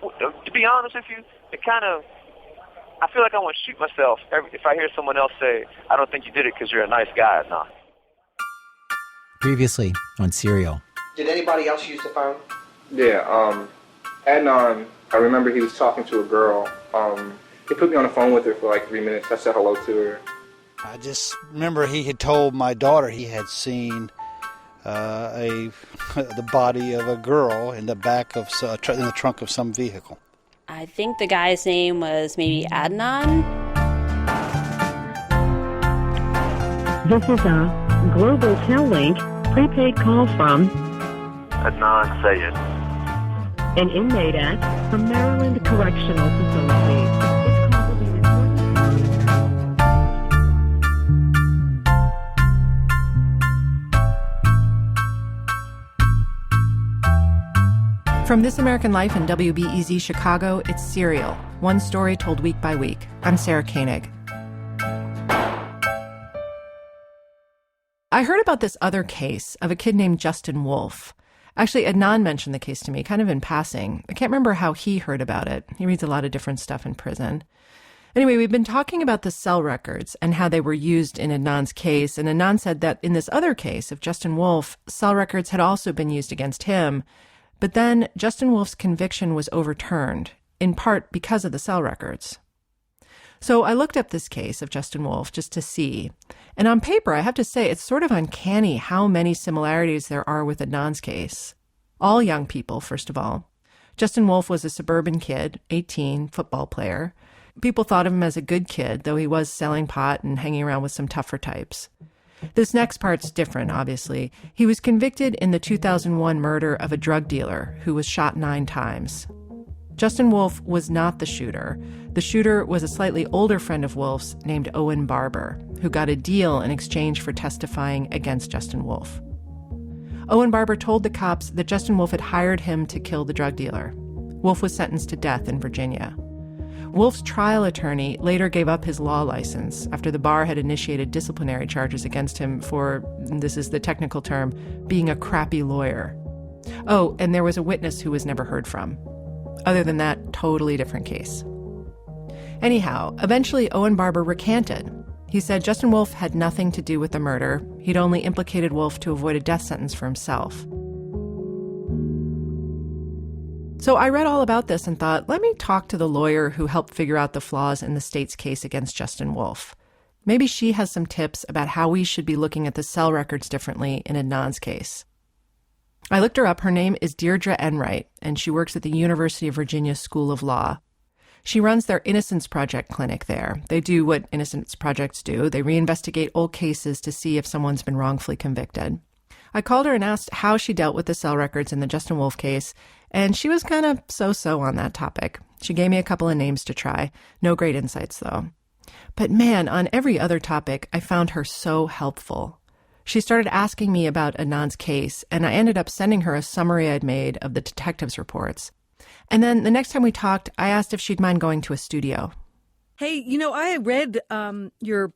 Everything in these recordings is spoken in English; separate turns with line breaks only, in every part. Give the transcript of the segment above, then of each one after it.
to be honest with you, I feel like I want to shoot myself if I hear someone else say, I don't think you did it because you're a nice guy, Adnan.
Previously on Serial.
Did anybody else use the phone?
Yeah, Adnan, I remember he was talking to a girl. He put me on the phone with her for like 3 minutes. I said hello to her.
I just remember he had told my daughter he had seen the body of a girl in the back of in the trunk of some vehicle.
I think the guy's name was maybe Adnan.
This is a Global Tel-Link prepaid call from
Adnan Sayed.
an inmate at a Maryland Correctional Facility. This call will be recorded.
From This American Life and WBEZ Chicago, it's Serial, one story told week by week. I'm Sarah Koenig. I heard about this other case of a kid named Justin Wolfe. Actually, Adnan mentioned the case to me, kind of in passing. I can't remember how he heard about it. He reads a lot of different stuff in prison. Anyway, we've been talking about the cell records and how they were used in Adnan's case. And Adnan said that in this other case of Justin Wolfe, cell records had also been used against him. But then Justin Wolfe's conviction was overturned, in part because of the cell records. So I looked up this case of Justin Wolfe just to see. And on paper, I have to say, it's sort of uncanny how many similarities there are with Adnan's case. All young people, first of all. Justin Wolfe was a suburban kid, 18, football player. People thought of him as a good kid, though he was selling pot and hanging around with some tougher types. This next part's different, obviously. He was convicted in the 2001 murder of a drug dealer who was shot 9 times. Justin Wolfe was not the shooter. The shooter was a slightly older friend of Wolfe's named Owen Barber, who got a deal in exchange for testifying against Justin Wolfe. Owen Barber told the cops that Justin Wolfe had hired him to kill the drug dealer. Wolfe was sentenced to death in Virginia. Wolfe's trial attorney later gave up his law license after the bar had initiated disciplinary charges against him for, this is the technical term, being a crappy lawyer. Oh, and there was a witness who was never heard from. Other than that, totally different case. Anyhow, eventually Owen Barber recanted. He said Justin Wolfe had nothing to do with the murder. He'd only implicated Wolfe to avoid a death sentence for himself. So I read all about this and thought, let me talk to the lawyer who helped figure out the flaws in the state's case against Justin Wolfe. Maybe she has some tips about how we should be looking at the cell records differently in Adnan's case. I looked her up. Her name is Deirdre Enright, and she works at the University of Virginia School of Law. She runs their Innocence Project clinic there. They do what Innocence Projects do. They reinvestigate old cases to see if someone's been wrongfully convicted. I called her and asked how she dealt with the cell records in the Justin Wolfe case, and she was kind of so-so on that topic. She gave me a couple of names to try. No great insights, though. But man, on every other topic, I found her so helpful. She started asking me about Adnan's case, and I ended up sending her a summary I'd made of the detective's reports. And then the next time we talked, I asked if she'd mind going to a studio.
Hey, I read your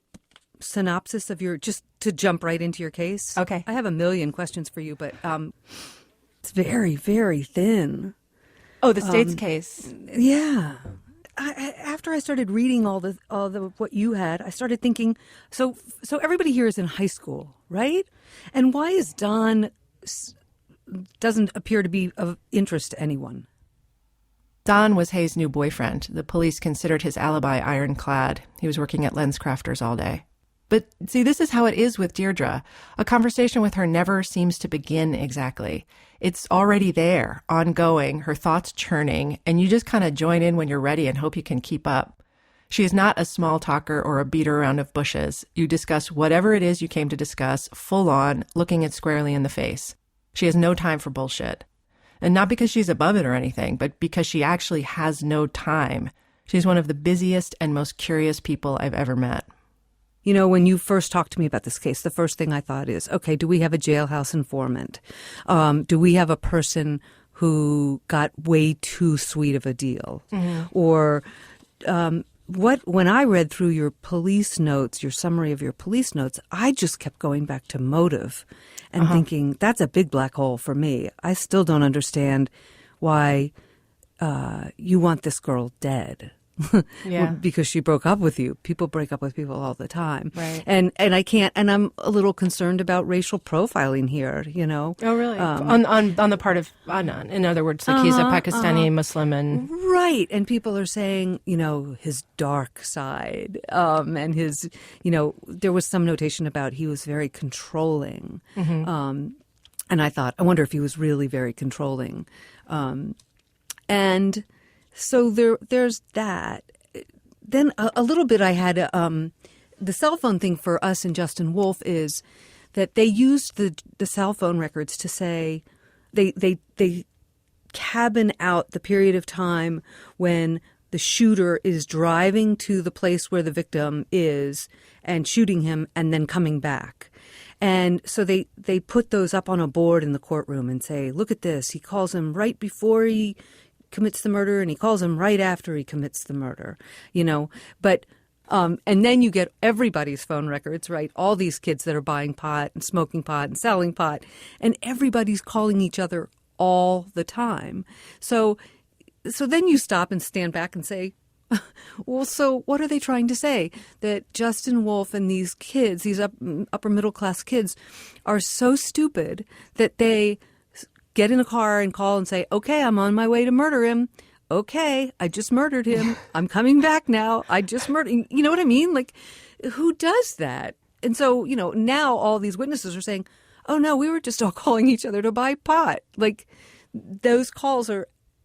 synopsis of just to jump right into your case.
Okay.
I have a million questions for you, but it's very, very thin.
Oh, the state's case.
Yeah. After I started reading all the what you had, I started thinking, so everybody here is in high school, right? And why is Don doesn't appear to be of interest to anyone?
Don was Hayes' new boyfriend. The police considered his alibi ironclad. He was working at LensCrafters all day. But see, this is how it is with Deirdre. A conversation with her never seems to begin exactly. It's already there, ongoing, her thoughts churning, and you just kind of join in when you're ready and hope you can keep up. She is not a small talker or a beater around of bushes. You discuss whatever it is you came to discuss, full on, looking it squarely in the face. She has no time for bullshit. And not because she's above it or anything, but because she actually has no time. She's one of the busiest and most curious people I've ever met.
When you first talked to me about this case, the first thing I thought is, okay, do we have a jailhouse informant? Do we have a person who got way too sweet of a deal? Mm-hmm. Or when I read through your police notes, your summary of your police notes, I just kept going back to motive and thinking, that's a big black hole for me. I still don't understand why you want this girl dead.
Yeah.
Because she broke up with you. People break up with people all the time.
Right.
And I can't, and I'm a little concerned about racial profiling here, you know.
Oh, really? On the part of Adnan. In other words, like he's a Pakistani Muslim and...
Right. And people are saying, you know, his dark side, and his, you know, there was some notation about he was very controlling. And I thought, I wonder if he was really very controlling. And so there's that. Then a little bit I had the cell phone thing for us and Justin Wolf is that they used the cell phone records to say they cabin out the period of time when the shooter is driving to the place where the victim is and shooting him and then coming back. And so they put those up on a board in the courtroom and say, look at this. He calls him right before he commits the murder and he calls him right after he commits the murder, you know. But and then you get everybody's phone records, right? All these kids that are buying pot and smoking pot and selling pot, and everybody's calling each other all the time. So then you stop and stand back and say, well, so what are they trying to say? That Justin Wolf and these kids, these upper middle class kids, are so stupid that they get in a car and call and say, okay, I'm on my way to murder him. Okay, I just murdered him. I'm coming back now. I just murdered. You know what I mean? Like, who does that? And so, you know, now all these witnesses are saying, oh, no, we were just all calling each other to buy pot. Like, those calls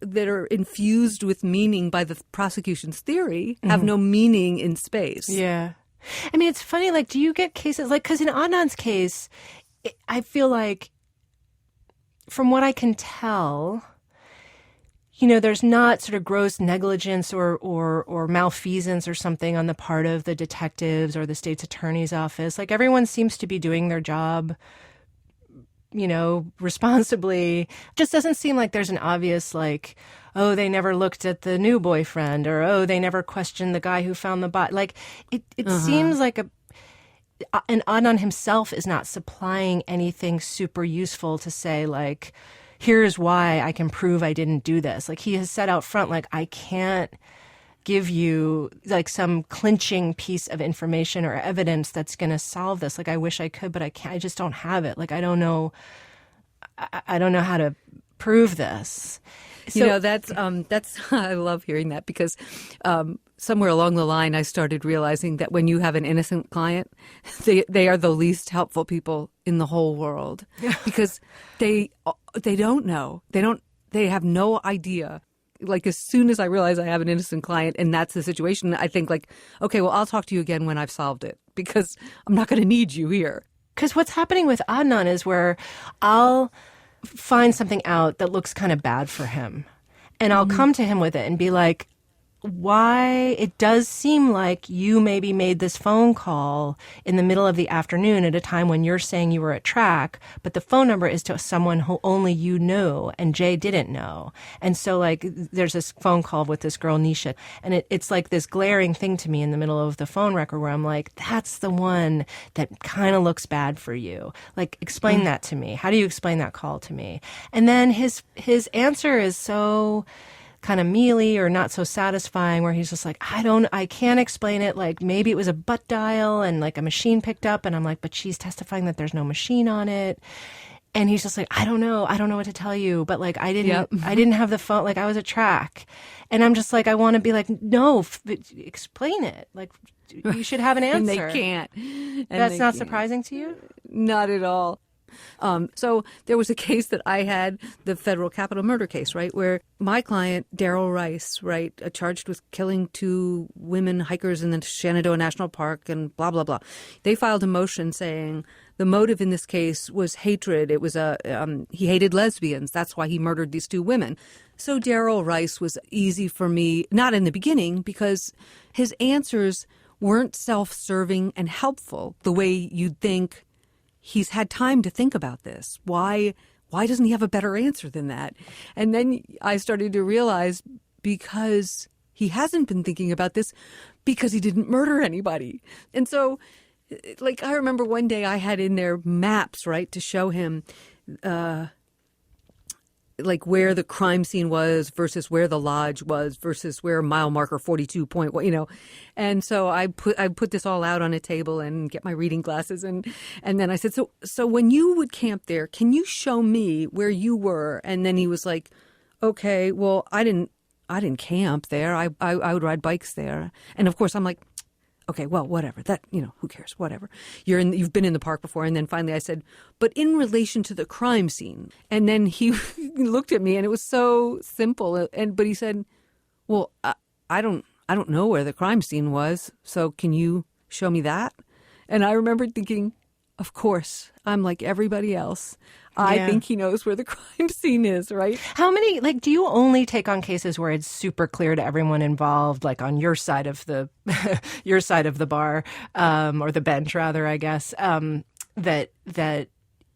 that are infused with meaning by the prosecution's theory have no meaning in space.
Yeah. I mean, it's funny, like, do you get cases, like, because in Adnan's case, I feel like, from what I can tell, you know, there's not sort of gross negligence or malfeasance or something on the part of the detectives or the state's attorney's office. Like, everyone seems to be doing their job, you know, responsibly. Just doesn't seem like there's an obvious, like, oh, they never looked at the new boyfriend, or, oh, they never questioned the guy who found the body. Like, it seems like and Adnan himself is not supplying anything super useful to say, like, here's why I can prove I didn't do this. Like, he has said out front, like, I can't give you, like, some clinching piece of information or evidence that's going to solve this. Like, I wish I could, but I can't. I just don't have it. Like, I don't know how to prove this.
So, you know, that's I love hearing that because somewhere along the line I started realizing that when you have an innocent client, they are the least helpful people in the whole world because they don't know. They have no idea. Like, as soon as I realize I have an innocent client and that's the situation, I think, like, okay, well, I'll talk to you again when I've solved it because I'm not going to need you here.
Because what's happening with Adnan is where I'll find something out that looks kind of bad for him. And I'll come to him with it and be like, why? It does seem like you maybe made this phone call in the middle of the afternoon at a time when you're saying you were at track, but the phone number is to someone who only you know and Jay didn't know. And so, like, there's this phone call with this girl, Nisha, and it's like this glaring thing to me in the middle of the phone record where I'm like, that's the one that kind of looks bad for you. Like, explain that to me. How do you explain that call to me? And then his answer is so kind of mealy or not so satisfying where he's just like, I can't explain it. Like, maybe it was a butt dial and like a machine picked up. And I'm like, but she's testifying that there's no machine on it. And he's just like, I don't know what to tell you. But like, I didn't have the phone. Like, I was at track. And I'm just like, I want to be like, no, explain it. Like, you should have an answer.
And they can't.
That's not surprising to you?
Not at all. So there was a case that I had, the federal capital murder case, right, where my client, Daryl Rice, right, charged with killing 2 women hikers in the Shenandoah National Park and blah, blah, blah. They filed a motion saying the motive in this case was hatred. It was he hated lesbians. That's why he murdered these 2 women. So Daryl Rice was easy for me, not in the beginning, because his answers weren't self-serving and helpful the way you'd think. He's had time to think about this. Why doesn't he have a better answer than that? And then I started to realize because he hasn't been thinking about this because he didn't murder anybody. And so, like, I remember one day I had in there maps, right, to show him like where the crime scene was versus where the lodge was versus where mile marker 42 point, and so I put this all out on a table and get my reading glasses and then I said, so when you would camp there, can you show me where you were? And then he was like, okay, well, I didn't camp there. I would ride bikes there, and of course I'm like, okay, well, whatever. That, who cares? Whatever. You've been in the park before. And then finally I said, but in relation to the crime scene. And then he looked at me and it was so simple. But he said, well, I don't know where the crime scene was. So can you show me that? And I remember thinking, of course, I'm like everybody else. I think he knows where the crime scene is, right?
How many, do you only take on cases where it's super clear to everyone involved, like on your side of the your side of the bar, or the bench rather, I guess, that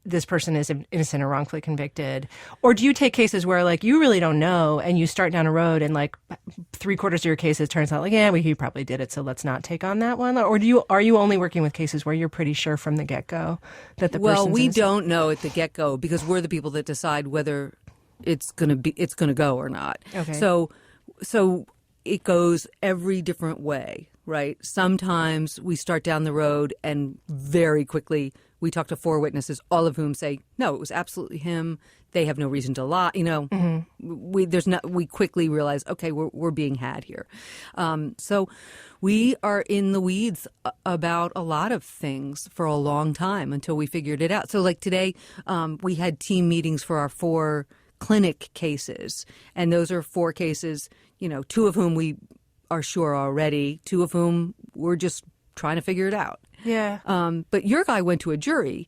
this person is innocent or wrongfully convicted? Or do you take cases where you really don't know and you start down a road and 3/4 of your cases turns out he probably did it, so let's not take on that one? Or are you only working with cases where you're pretty sure from the get-go that the person's
we
innocent?
don't know at the get-go because we're the people that decide whether it's going to go or not.
Okay.
So it goes every different way, right? Sometimes we start down the road and very quickly we talk to 4 witnesses, all of whom say, no, it was absolutely him. They have no reason to lie. We quickly realize, okay, we're being had here. So we are in the weeds about a lot of things for a long time until we figured it out. So today, we had team meetings for our 4 clinic cases. And those are 4 cases, 2 of whom we are sure already, 2 of whom we're just trying to figure it out.
Yeah.
But your guy went to a jury,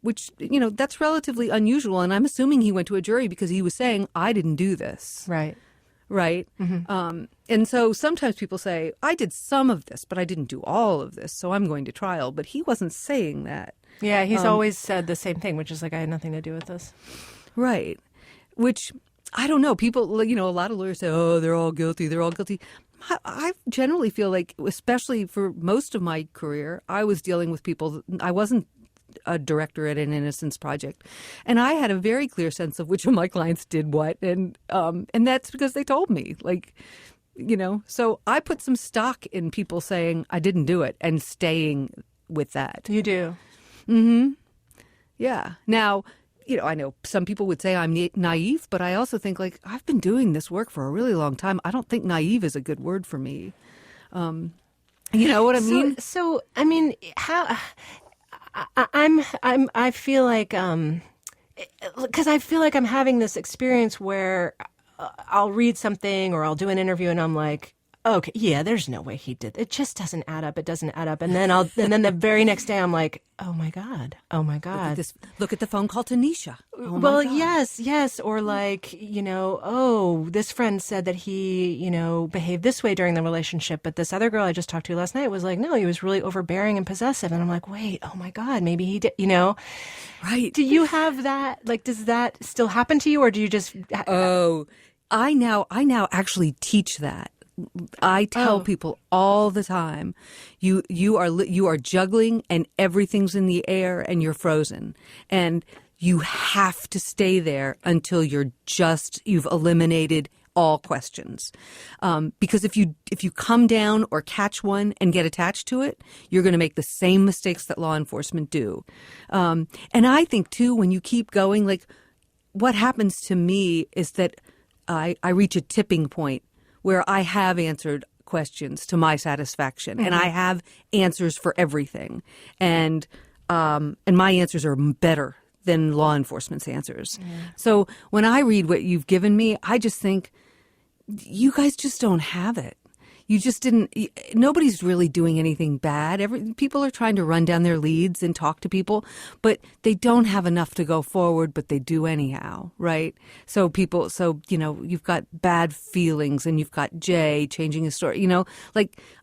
which, that's relatively unusual. And I'm assuming he went to a jury because he was saying, I didn't do this.
Right.
Right. Mm-hmm. And so sometimes people say, I did some of this, but I didn't do all of this. So I'm going to trial. But he wasn't saying that.
Yeah. He's always said the same thing, which is I had nothing to do with this.
Right. Which I don't know. People, a lot of lawyers say, oh, they're all guilty. They're all guilty. I generally feel like, especially for most of my career, I was dealing with people. I wasn't a director at an innocence project, and I had a very clear sense of which of my clients did what, and that's because they told me. So I put some stock in people saying I didn't do it and staying with that.
You do.
Mm-hmm. Yeah. Now, I know some people would say I'm naive, but I also think I've been doing this work for a really long time. I don't think naive is a good word for me. You know what I mean?
So I mean, how I feel like because I feel like I'm having this experience where I'll read something or I'll do an interview and I'm like, okay, yeah, there's no way he did. It just doesn't add up. It doesn't add up. And then the very next day I'm like, oh my God.
Look at the phone call to Nisha. Oh
well,
my God.
yes. Or this friend said that he, behaved this way during the relationship. But this other girl I just talked to last night was like, no, he was really overbearing and possessive. And I'm like, wait, oh my God, maybe he did, Right. Do you have that? Does that still happen to you or do you just?
Oh, I now actually teach that. I tell people all the time, you are juggling and everything's in the air and you're frozen, and you have to stay there until you've eliminated all questions. Because if you come down or catch one and get attached to it, you're going to make the same mistakes that law enforcement do. And I think too, when you keep going, what happens to me is that I reach a tipping point where I have answered questions to my satisfaction, and I have answers for everything, and my answers are better than law enforcement's answers. So when I read what you've given me, I just think you guys just don't have it. You just didn't. Nobody's really doing anything bad. People are trying to run down their leads and talk to people, but they don't have enough to go forward, but they do anyhow, right? So you've got bad feelings, and you've got Jay changing his story.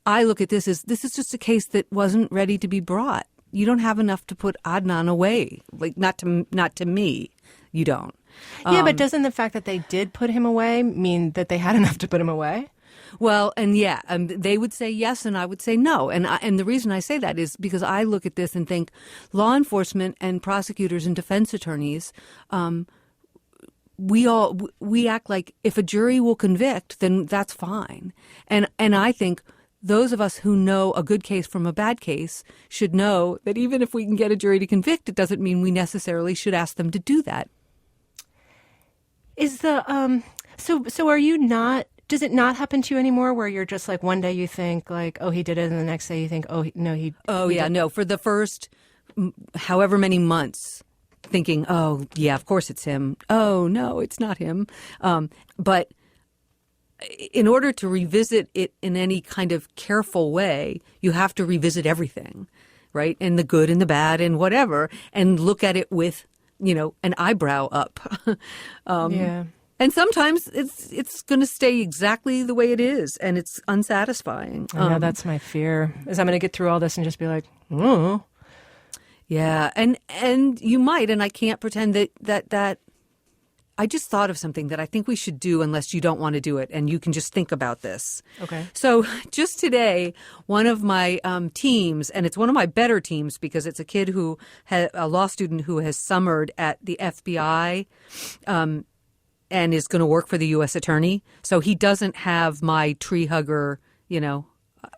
I look at this as this is just a case that wasn't ready to be brought. You don't have enough to put Adnan away. Not to me, you don't.
Yeah, but doesn't the fact that they did put him away mean that they had enough to put him away?
Well, and they would say yes, and I would say no. And the reason I say that is because I look at this and think law enforcement and prosecutors and defense attorneys we act like if a jury will convict, then that's fine. And I think those of us who know a good case from a bad case should know that even if we can get a jury to convict, it doesn't mean we necessarily should ask them to do that.
Is the so are you not? Does it not happen to you anymore? Where you're just like one day you think like, oh, he did it, and the next day you think, oh, no, he.
Oh yeah, no. For the first however many months, thinking, oh yeah, of course it's him. Oh no, it's not him. But in order to revisit it in any kind of careful way, you have to revisit everything, right? And the good and the bad and whatever, and look at it with, an eyebrow up.
Yeah.
And sometimes it's going to stay exactly the way it is, and it's unsatisfying.
I know, that's my fear, is I'm going to get through all this and just be like, oh.
Yeah, and you might, and I can't pretend that I just thought of something that I think we should do unless you don't want to do it, and you can just think about this.
Okay.
So just today, one of my teams, and it's one of my better teams because it's a kid a law student who has summered at the FBI, and is going to work for the U.S. attorney. So he doesn't have my tree hugger,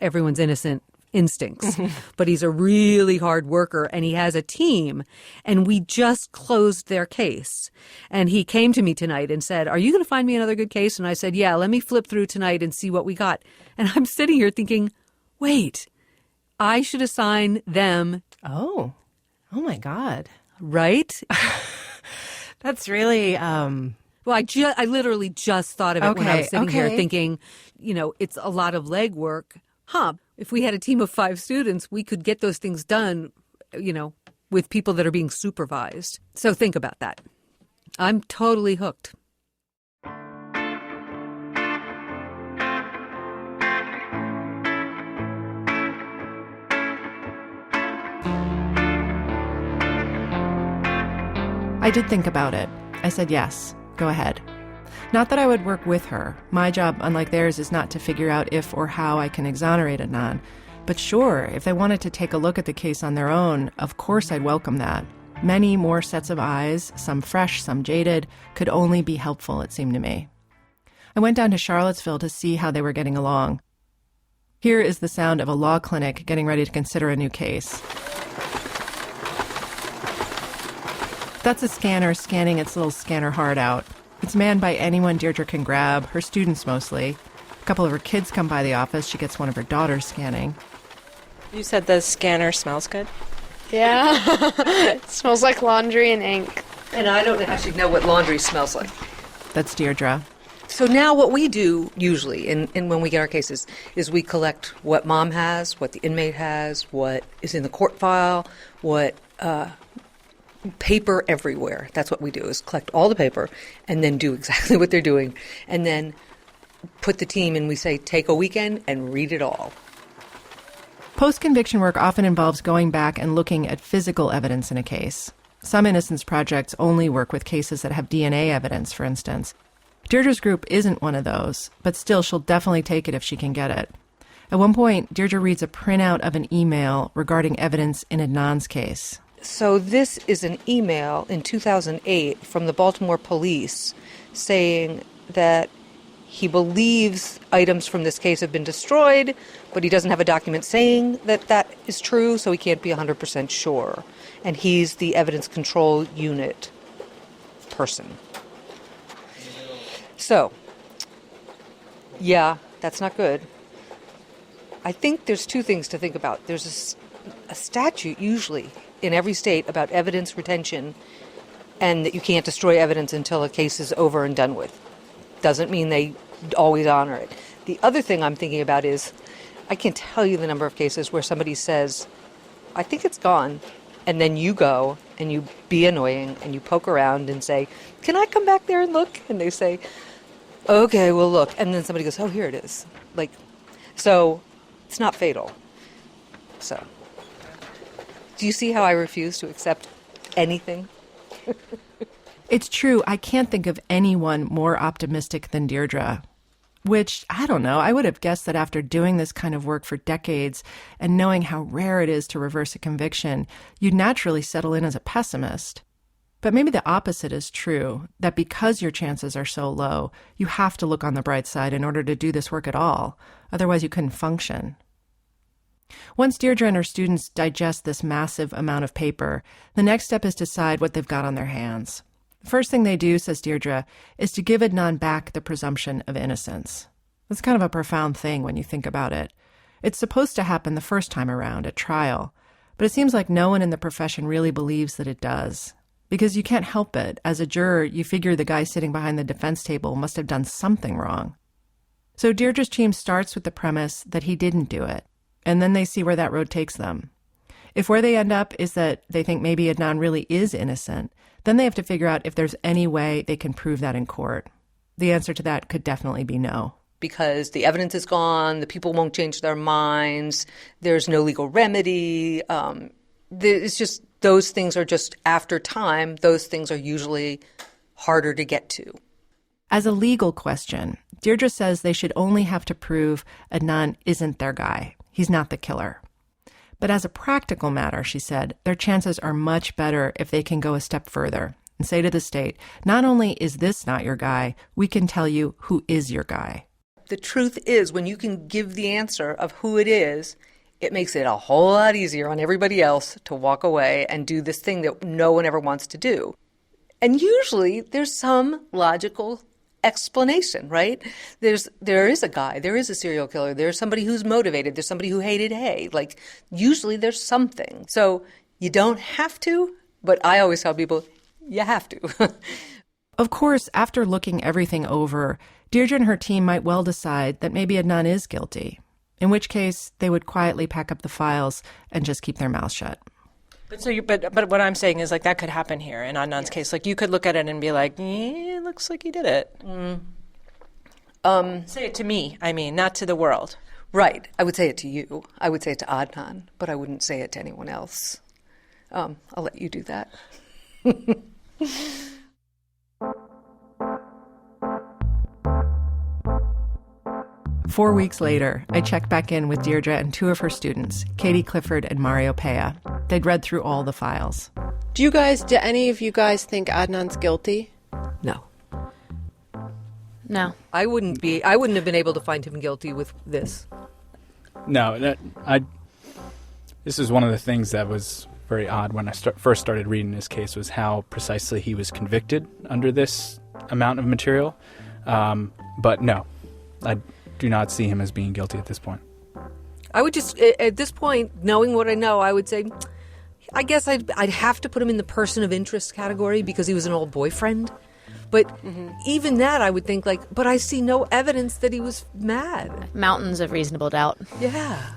everyone's innocent instincts, but he's a really hard worker, and he has a team, and we just closed their case. And he came to me tonight and said, are you going to find me another good case? And I said, yeah, let me flip through tonight and see what we got. And I'm sitting here thinking, wait, I should assign them.
Oh my God.
Right?
That's really,
Well, I literally just thought of it when I was sitting here
Okay.
thinking, it's a lot of legwork. If we had a team of 5 students, we could get those things done, with people that are being supervised. So think about that. I'm totally hooked.
I did think about it. I said yes. Go ahead. Not that I would work with her. My job, unlike theirs, is not to figure out if or how I can exonerate Adnan. But sure, if they wanted to take a look at the case on their own, of course I'd welcome that. Many more sets of eyes, some fresh, some jaded, could only be helpful, it seemed to me. I went down to Charlottesville to see how they were getting along. Here is the sound of a law clinic getting ready to consider a new case. That's a scanner scanning its little scanner heart out. It's manned by anyone Deirdre can grab, her students mostly. A couple of her kids come by the office. She gets one of her daughters scanning.
You said the scanner smells good?
Yeah. It smells like laundry and ink.
And I don't actually know what laundry smells like.
That's Deirdre.
So now what we do usually, and when we get our cases, is we collect what mom has, what the inmate has, what is in the court file, what paper everywhere. That's what we do, is collect all the paper and then do exactly what they're doing. And then put the team and we say, take a weekend and read it all.
Post-conviction work often involves going back and looking at physical evidence in a case. Some innocence projects only work with cases that have DNA evidence, for instance. Deirdre's group isn't one of those, but still she'll definitely take it if she can get it. At one point, Deirdre reads a printout of an email regarding evidence in Adnan's case.
So this is an email in 2008 from the Baltimore police saying that he believes items from this case have been destroyed, but he doesn't have a document saying that that is true, so he can't be 100% sure. And he's the evidence control unit person. So, yeah, that's not good. I think there's 2 things to think about. There's a statute usually in every state about evidence retention, and that you can't destroy evidence until a case is over and done with. Doesn't mean they always honor it. The other thing I'm thinking about is, I can't tell you the number of cases where somebody says, I think it's gone, and then you go and you be annoying and you poke around and say, can I come back there and look? And they say, okay, we'll look. And then somebody goes, oh, here it is. So it's not fatal. So, do you see how I refuse to accept anything?
It's true, I can't think of anyone more optimistic than Deirdre. Which, I don't know, I would have guessed that after doing this kind of work for decades and knowing how rare it is to reverse a conviction, you'd naturally settle in as a pessimist. But maybe the opposite is true, that because your chances are so low, you have to look on the bright side in order to do this work at all. Otherwise, you couldn't function. Once Deirdre and her students digest this massive amount of paper, the next step is to decide what they've got on their hands. The first thing they do, says Deirdre, is to give Adnan back the presumption of innocence. That's kind of a profound thing when you think about it. It's supposed to happen the first time around at trial, but it seems like no one in the profession really believes that it does. Because you can't help it. As a juror, you figure the guy sitting behind the defense table must have done something wrong. So Deirdre's team starts with the premise that he didn't do it, and then they see where that road takes them. If where they end up is that they think maybe Adnan really is innocent, then they have to figure out if there's any way they can prove that in court. The answer to that could definitely be no.
Because the evidence is gone, the people won't change their minds, there's no legal remedy. It's just, those things are just, after time, those things are usually harder to get to.
As a legal question, Deirdre says they should only have to prove Adnan isn't their guy. He's not the killer. But as a practical matter, she said, their chances are much better if they can go a step further and say to the state, not only is this not your guy, we can tell you who is your guy.
The truth is, when you can give the answer of who it is, it makes it a whole lot easier on everybody else to walk away and do this thing that no one ever wants to do. And usually there's some logical explanation, right? There is a guy, there is a serial killer, there's somebody who's motivated, there's somebody who hated hay. Like, usually there's something. So you don't have to, but I always tell people, you have to.
Of course, after looking everything over, Deirdre and her team might well decide that maybe Adnan is guilty, in which case they would quietly pack up the files and just keep their mouths shut.
But what I'm saying is, like, that could happen here in Adnan's case. Like, you could look at it and be like, yeah, it looks like he did it. Say it to me, I mean, not to the world.
Right. I would say it to you. I would say it to Adnan, but I wouldn't say it to anyone else. I'll let you do that.
4 weeks later, I checked back in with Deirdre and two of her students, Katie Clifford and Mario Pea. They'd read through all the files.
Do any of you guys think Adnan's guilty?
No.
No.
I wouldn't have been able to find him guilty with this.
No, this is one of the things that was very odd when I first started reading this case, was how precisely he was convicted under this amount of material. But no, I do not see him as being guilty at this point.
I would just, at this point, knowing what I know, I would say, I guess I'd have to put him in the person of interest category because he was an old boyfriend. But even that, I would think, like, but I see no evidence that he was mad.
Mountains of reasonable doubt.
Yeah.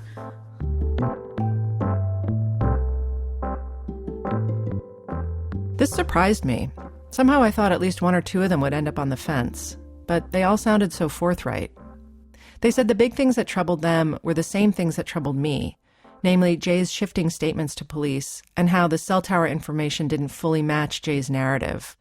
This surprised me. Somehow I thought at least one or two of them would end up on the fence, but they all sounded so forthright. They said the big things that troubled them were the same things that troubled me, namely Jay's shifting statements to police and how the cell tower information didn't fully match Jay's narrative.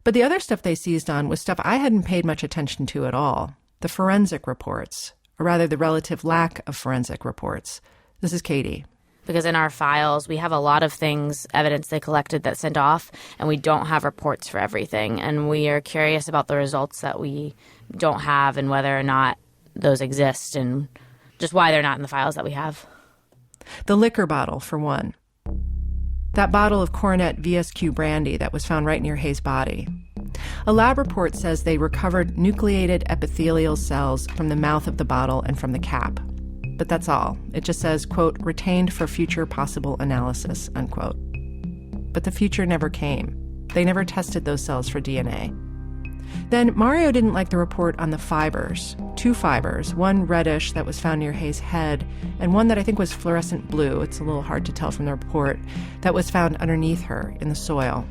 But the other stuff they seized on was stuff I hadn't paid much attention to at all, the forensic reports, or rather the relative lack of forensic reports. This is Katie.
Because in our files, we have a lot of things, evidence they collected that sent off, and we don't have reports for everything. And we are curious about the results that we don't have and whether or not those exist and just why they're not in the files that we have.
The liquor bottle, for one. That bottle of Coronet VSQ brandy that was found right near Hayes' body. A lab report says they recovered nucleated epithelial cells from the mouth of the bottle and from the cap. But that's all. It just says, quote, retained for future possible analysis, unquote. But the future never came. They never tested those cells for DNA. Then Mario didn't like the report on the fibers. 2 fibers, one reddish that was found near Hayes' head, and one that I think was fluorescent blue, it's a little hard to tell from the report, that was found underneath her in the soil.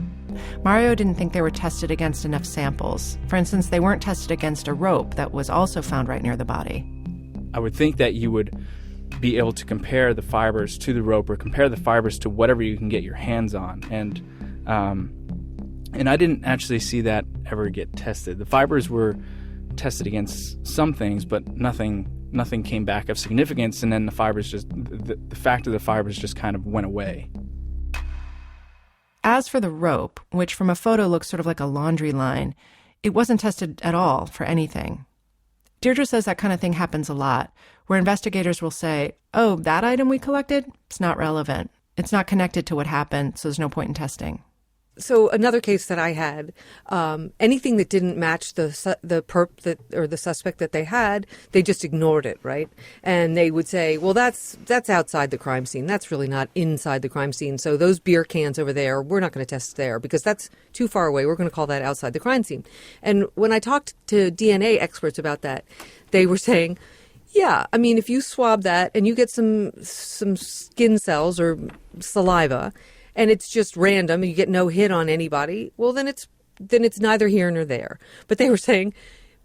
Mario didn't think they were tested against enough samples. For instance, they weren't tested against a rope that was also found right near the body.
I would think that you would be able to compare the fibers to the rope or compare the fibers to whatever you can get your hands on. And I didn't actually see that ever get tested. The fibers were tested against some things, but nothing came back of significance. And then the fibers just, the fact of the fibers just kind of went away.
As for the rope, which from a photo looks sort of like a laundry line, it wasn't tested at all for anything. Deirdre says that kind of thing happens a lot, where investigators will say, oh, that item we collected? It's not relevant. It's not connected to what happened, so there's no point in testing.
So another case that I had, anything that didn't match the perp or the suspect that they had, they just ignored it, right? And they would say, well, that's outside the crime scene. That's really not inside the crime scene. So those beer cans over there, we're not going to test there because that's too far away. We're going to call that outside the crime scene. And when I talked to DNA experts about that, they were saying, yeah, I mean, if you swab that and you get some skin cells or saliva, and it's just random, you get no hit on anybody, well, then it's neither here nor there. But they were saying,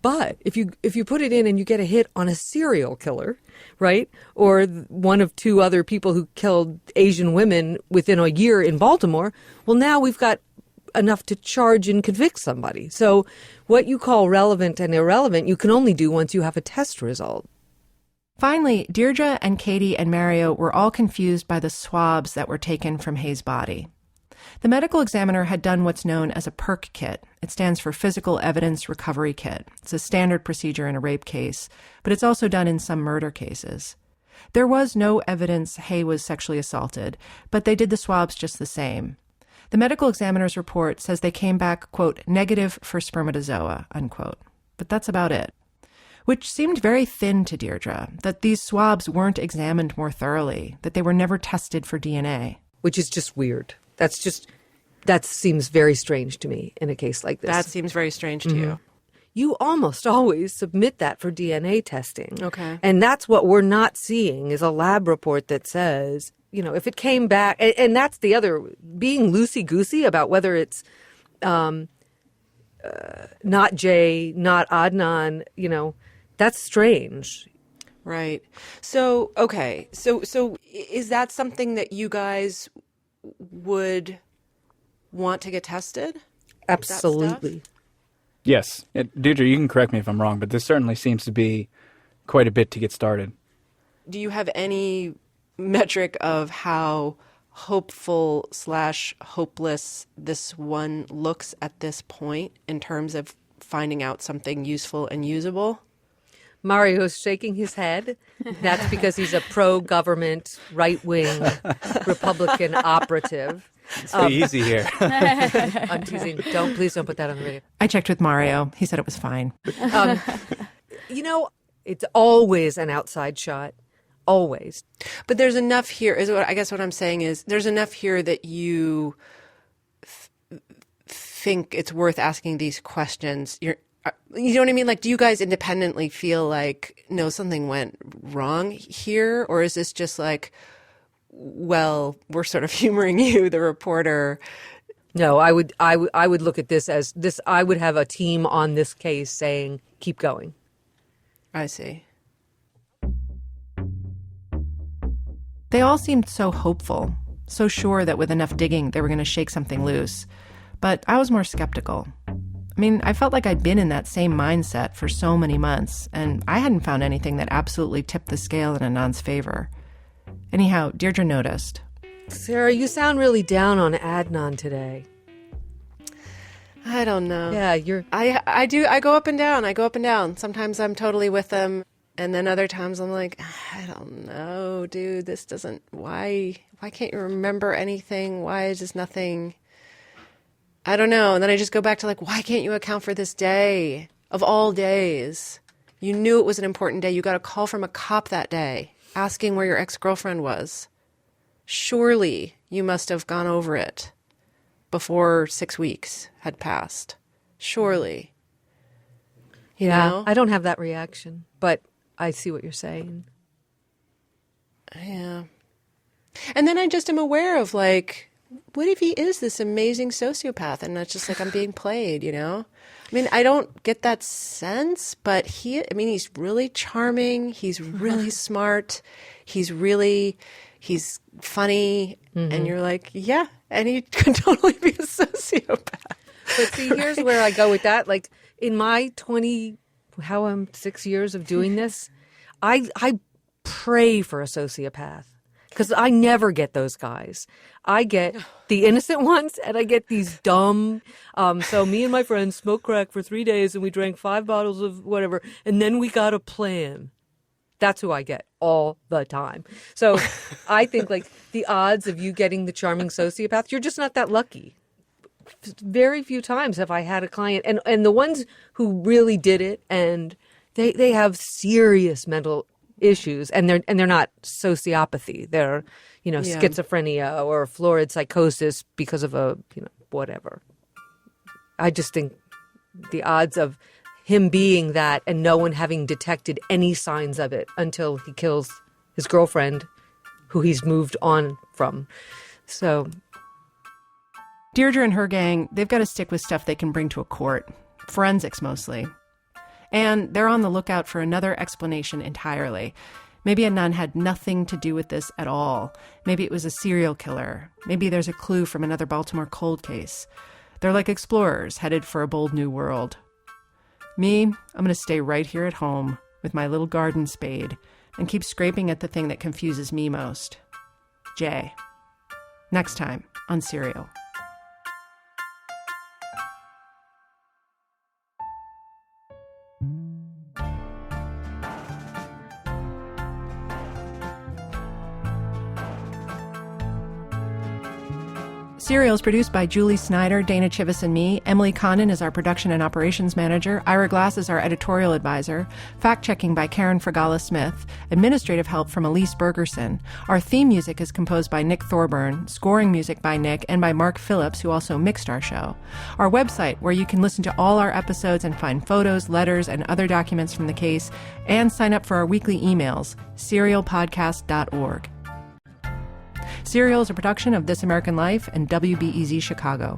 but if you put it in and you get a hit on a serial killer, right, or one of two other people who killed Asian women within a year in Baltimore, well, now we've got enough to charge and convict somebody. So what you call relevant and irrelevant, you can only do once you have a test result.
Finally, Deirdre and Katie and Mario were all confused by the swabs that were taken from Hayes' body. The medical examiner had done what's known as a PERC kit. It stands for Physical Evidence Recovery Kit. It's a standard procedure in a rape case, but it's also done in some murder cases. There was no evidence Hay was sexually assaulted, but they did the swabs just the same. The medical examiner's report says they came back, quote, negative for spermatozoa, unquote. But that's about it. Which seemed very thin to Deirdre, that these swabs weren't examined more thoroughly, that they were never tested for DNA.
Which is just weird. That seems very strange to me in a case like this.
That seems very strange to you.
You almost always submit that for DNA testing.
Okay.
And that's what we're not seeing is a lab report that says, you know, if it came back, and that's the other, being loosey-goosey about whether it's not Jay, not Adnan, you know, that's strange.
Right. So, okay. So is that something that you guys would want to get tested?
Absolutely.
Yes. Deirdre, you can correct me if I'm wrong, but this certainly seems to be quite a bit to get started.
Do you have any metric of how hopeful/hopeless this one looks at this point in terms of finding out something useful and usable?
Mario's shaking his head. That's because he's a pro-government, right-wing Republican operative.
Stay easy here.
I'm teasing. Please don't put that on the radio.
I checked with Mario. He said it was fine.
You know, it's always an outside shot. Always.
But there's enough here. I guess what I'm saying is there's enough here that you think it's worth asking these questions. You know what I mean? Like, do you guys independently feel like, no, something went wrong here? Or is this just like, well, we're sort of humoring you, the reporter?
No, I would look at this as this. I would have a team on this case saying, keep going.
I see.
They all seemed so hopeful, so sure that with enough digging they were going to shake something loose. But I was more skeptical. I mean, I felt like I'd been in that same mindset for so many months, and I hadn't found anything that absolutely tipped the scale in Adnan's favor. Anyhow, Deirdre noticed.
Sarah, you sound really down on Adnan today.
I don't know.
Yeah,
I do. I go up and down. Sometimes I'm totally with them. And then other times I'm like, I don't know, dude, this doesn't, why can't you remember anything? Why is this nothing? I don't know. And then I just go back to like, why can't you account for this day of all days? You knew it was an important day. You got a call from a cop that day asking where your ex-girlfriend was. Surely you must have gone over it before 6 weeks had passed. Surely.
Yeah,
You know?
I don't have that reaction, but I see what you're saying.
Yeah. And then I just am aware of like, what if he is this amazing sociopath and it's just like I'm being played, you know? I mean, I don't get that sense, but he's really charming. He's really smart. He's funny.
Mm-hmm.
And you're like, yeah, and he could totally be a sociopath.
But see, here's where I go with that. Like in my 6 years of doing this, I pray for a sociopath.
Because I never get those guys. I get the innocent ones, and I get these dumb. So me and my friends smoked crack for 3 days, and we drank 5 bottles of whatever, and then we got a plan. That's who I get all the time. So I think like the odds of you getting the charming sociopath, you're just not that lucky. Very few times have I had a client, and the ones who really did it, and they have serious mental issues, and they're not sociopathy. They're, schizophrenia or florid psychosis because of a, whatever. I just think the odds of him being that and no one having detected any signs of it until he kills his girlfriend, who he's moved on from. So
Deirdre and her gang, they've got to stick with stuff they can bring to a court. Forensics mostly. And they're on the lookout for another explanation entirely. Maybe Adnan had nothing to do with this at all. Maybe it was a serial killer. Maybe there's a clue from another Baltimore cold case. They're like explorers headed for a bold new world. Me, I'm going to stay right here at home with my little garden spade and keep scraping at the thing that confuses me most. Jay. Next time on Serial. Serial is produced by Julie Snyder, Dana Chivvis, and me. Emily Condon is our production and operations manager. Ira Glass is our editorial advisor. Fact-checking by Karen Fragala-Smith. Administrative help from Elise Bergerson. Our theme music is composed by Nick Thorburn. Scoring music by Nick and by Mark Phillips, who also mixed our show. Our website, where you can listen to all our episodes and find photos, letters, and other documents from the case, and sign up for our weekly emails, serialpodcast.org. Serial is a production of This American Life and WBEZ Chicago.